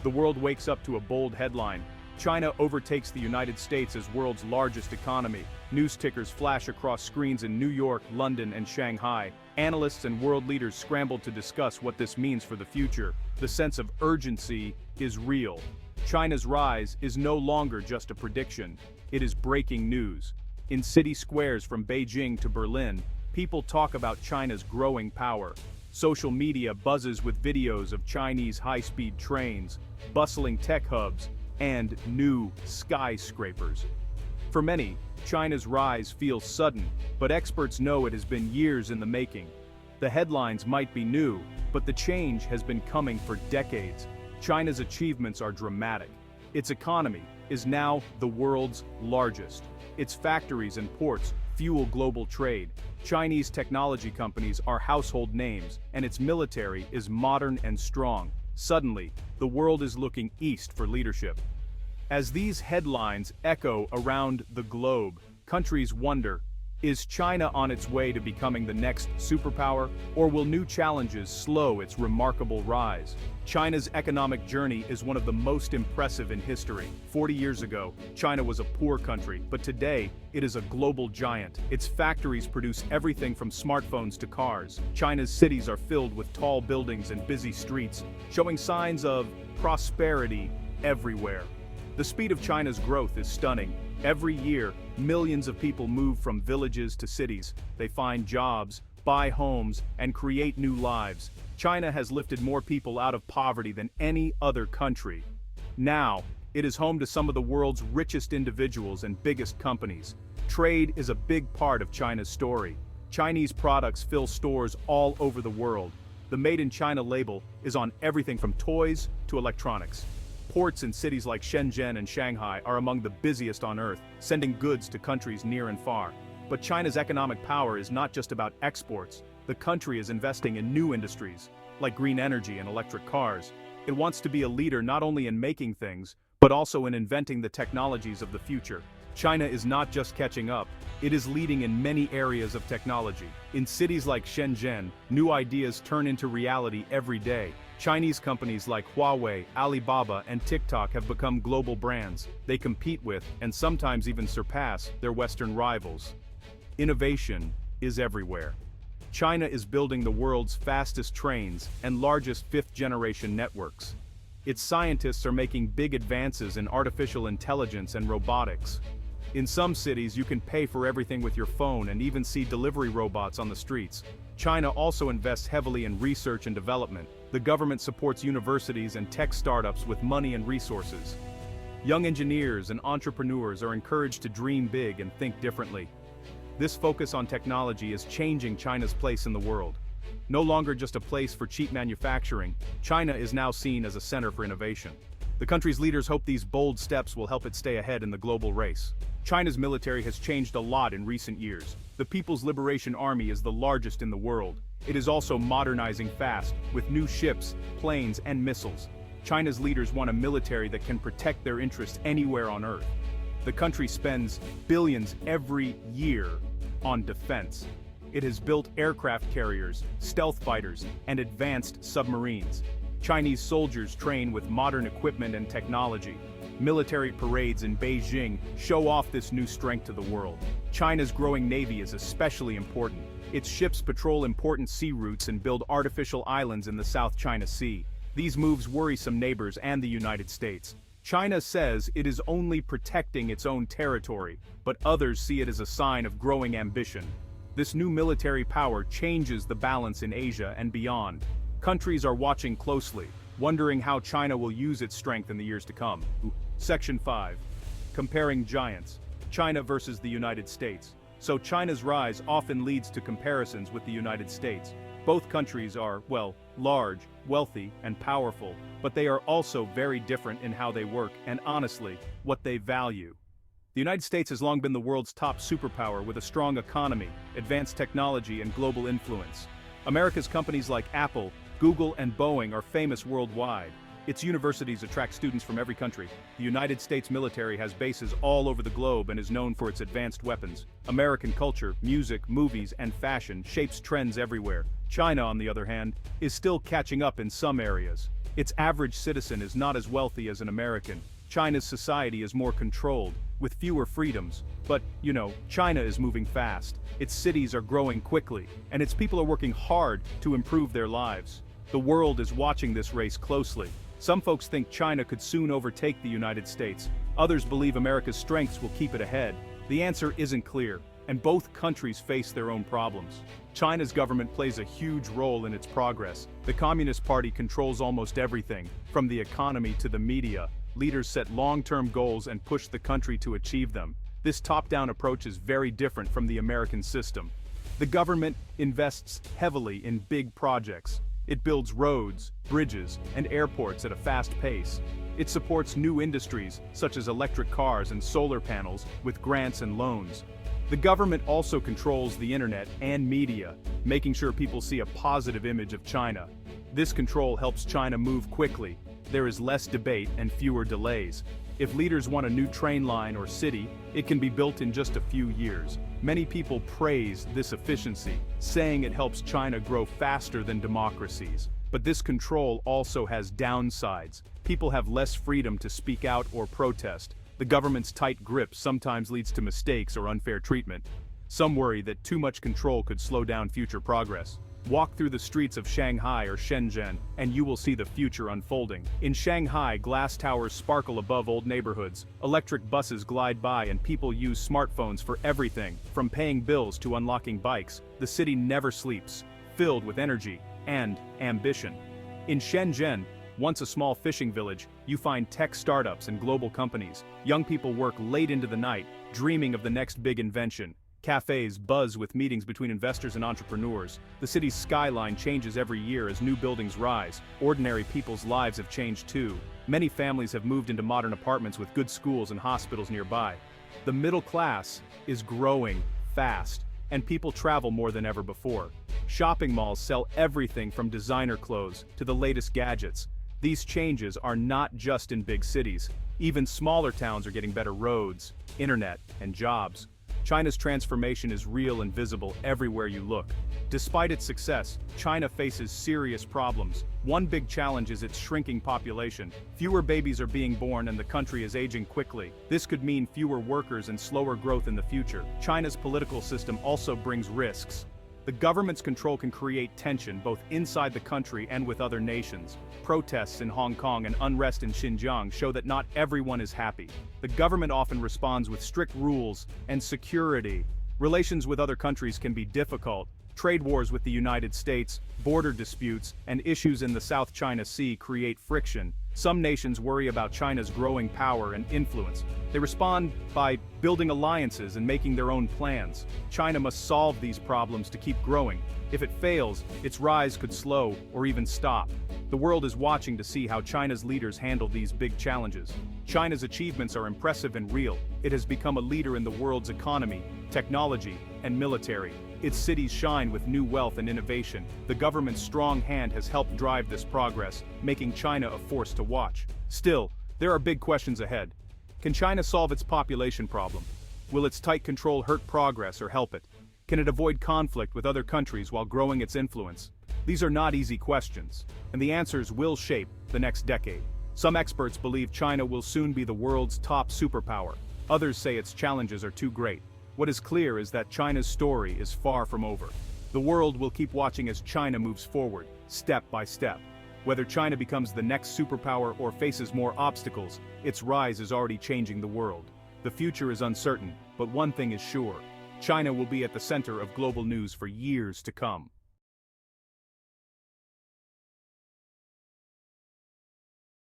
the world wakes up to a bold headline. China overtakes the United States as world's largest economy. News tickers flash across screens in New York, London, and Shanghai. Analysts and world leaders scramble to discuss what this means for the future. The sense of urgency is real. China's rise is no longer just a prediction. It is breaking news. In city squares from Beijing to Berlin, people talk about China's growing power. Social media buzzes with videos of Chinese high-speed trains, bustling tech hubs, and new skyscrapers. For many, China's rise feels sudden, but experts know it has been years in the making. The headlines might be new, but the change has been coming for decades. China's achievements are dramatic. Its economy is now the world's largest. Its factories and ports fuel global trade. Chinese technology companies are household names, and its military is modern and strong. Suddenly, the world is looking east for leadership. As these headlines echo around the globe, countries wonder, is China on its way to becoming the next superpower, or will new challenges slow its remarkable rise? China's economic journey is one of the most impressive in history. 40 years ago, China was a poor country, but today, it is a global giant. Its factories produce everything from smartphones to cars. China's cities are filled with tall buildings and busy streets, showing signs of prosperity everywhere. The speed of China's growth is stunning. Every year, millions of people move from villages to cities. They find jobs, buy homes, and create new lives. China has lifted more people out of poverty than any other country. Now, it is home to some of the world's richest individuals and biggest companies. Trade is a big part of China's story. Chinese products fill stores all over the world. The Made in China label is on everything from toys to electronics. Ports in cities like Shenzhen and Shanghai are among the busiest on Earth, sending goods to countries near and far. But China's economic power is not just about exports. The country is investing in new industries, like green energy and electric cars. It wants to be a leader not only in making things, but also in inventing the technologies of the future. China is not just catching up, it is leading in many areas of technology. In cities like Shenzhen, new ideas turn into reality every day. Chinese companies like Huawei, Alibaba, and TikTok have become global brands. They compete with, and sometimes even surpass, their Western rivals. Innovation is everywhere. China is building the world's fastest trains and largest fifth-generation networks. Its scientists are making big advances in artificial intelligence and robotics. In some cities, you can pay for everything with your phone and even see delivery robots on the streets. China also invests heavily in research and development. The government supports universities and tech startups with money and resources. Young engineers and entrepreneurs are encouraged to dream big and think differently. This focus on technology is changing China's place in the world. No longer just a place for cheap manufacturing, China is now seen as a center for innovation. The country's leaders hope these bold steps will help it stay ahead in the global race. China's military has changed a lot in recent years. The People's Liberation Army is the largest in the world. It is also modernizing fast, with new ships, planes, and missiles. China's leaders want a military that can protect their interests anywhere on Earth. The country spends billions every year on defense. It has built aircraft carriers, stealth fighters, and advanced submarines. Chinese soldiers train with modern equipment and technology. Military parades in Beijing show off this new strength to the world. China's growing navy is especially important. Its ships patrol important sea routes and build artificial islands in the South China Sea. These moves worry some neighbors and the United States. China says it is only protecting its own territory, but others see it as a sign of growing ambition. This new military power changes the balance in Asia and beyond. Countries are watching closely, wondering how China will use its strength in the years to come. Section 5. Comparing giants. China versus the United States. So China's rise often leads to comparisons with the United States. Both countries are, well, large, wealthy, and powerful, but they are also very different in how they work and, honestly, what they value. The United States has long been the world's top superpower with a strong economy, advanced technology, and global influence. America's companies like Apple, Google, and Boeing are famous worldwide. Its universities attract students from every country. The United States military has bases all over the globe and is known for its advanced weapons. American culture, music, movies, and fashion shapes trends everywhere. China, on the other hand, is still catching up in some areas. Its average citizen is not as wealthy as an American. China's society is more controlled, with fewer freedoms. But, China is moving fast. Its cities are growing quickly, and its people are working hard to improve their lives. The world is watching this race closely. Some folks think China could soon overtake the United States. Others believe America's strengths will keep it ahead. The answer isn't clear, and both countries face their own problems. China's government plays a huge role in its progress. The Communist Party controls almost everything, from the economy to the media. Leaders set long-term goals and push the country to achieve them. This top-down approach is very different from the American system. The government invests heavily in big projects. It builds roads, bridges, and airports at a fast pace. It supports new industries, such as electric cars and solar panels, with grants and loans. The government also controls the internet and media, making sure people see a positive image of China. This control helps China move quickly. There is less debate and fewer delays. If leaders want a new train line or city, it can be built in just a few years. Many people praise this efficiency, saying it helps China grow faster than democracies. But this control also has downsides. People have less freedom to speak out or protest. The government's tight grip sometimes leads to mistakes or unfair treatment. Some worry that too much control could slow down future progress. Walk through the streets of Shanghai or Shenzhen, and you will see the future unfolding. In Shanghai, glass towers sparkle above old neighborhoods, electric buses glide by, and people use smartphones for everything, from paying bills to unlocking bikes. The city never sleeps, filled with energy and ambition. In Shenzhen, once a small fishing village, you find tech startups and global companies. Young people work late into the night, dreaming of the next big invention. Cafes buzz with meetings between investors and entrepreneurs. The city's skyline changes every year as new buildings rise. Ordinary people's lives have changed too. Many families have moved into modern apartments with good schools and hospitals nearby. The middle class is growing fast, and people travel more than ever before. Shopping malls sell everything from designer clothes to the latest gadgets. These changes are not just in big cities. Even smaller towns are getting better roads, internet, and jobs. China's transformation is real and visible everywhere you look. Despite its success, China faces serious problems. One big challenge is its shrinking population. Fewer babies are being born and the country is aging quickly. This could mean fewer workers and slower growth in the future. China's political system also brings risks. The government's control can create tension both inside the country and with other nations. Protests in Hong Kong and unrest in Xinjiang show that not everyone is happy. The government often responds with strict rules and security. Relations with other countries can be difficult. Trade wars with the United States, border disputes, and issues in the South China Sea create friction. Some nations worry about China's growing power and influence. They respond by building alliances and making their own plans. China must solve these problems to keep growing. If it fails, its rise could slow or even stop. The world is watching to see how China's leaders handle these big challenges. China's achievements are impressive and real. It has become a leader in the world's economy, technology, and military. Its cities shine with new wealth and innovation. The government's strong hand has helped drive this progress, making China a force to watch. Still, there are big questions ahead. Can China solve its population problem? Will its tight control hurt progress or help it? Can it avoid conflict with other countries while growing its influence? These are not easy questions, and the answers will shape the next decade. Some experts believe China will soon be the world's top superpower. Others say its challenges are too great. What is clear is that China's story is far from over. The world will keep watching as China moves forward, step by step. Whether China becomes the next superpower or faces more obstacles, its rise is already changing the world. The future is uncertain, but one thing is sure: China will be at the center of global news for years to come.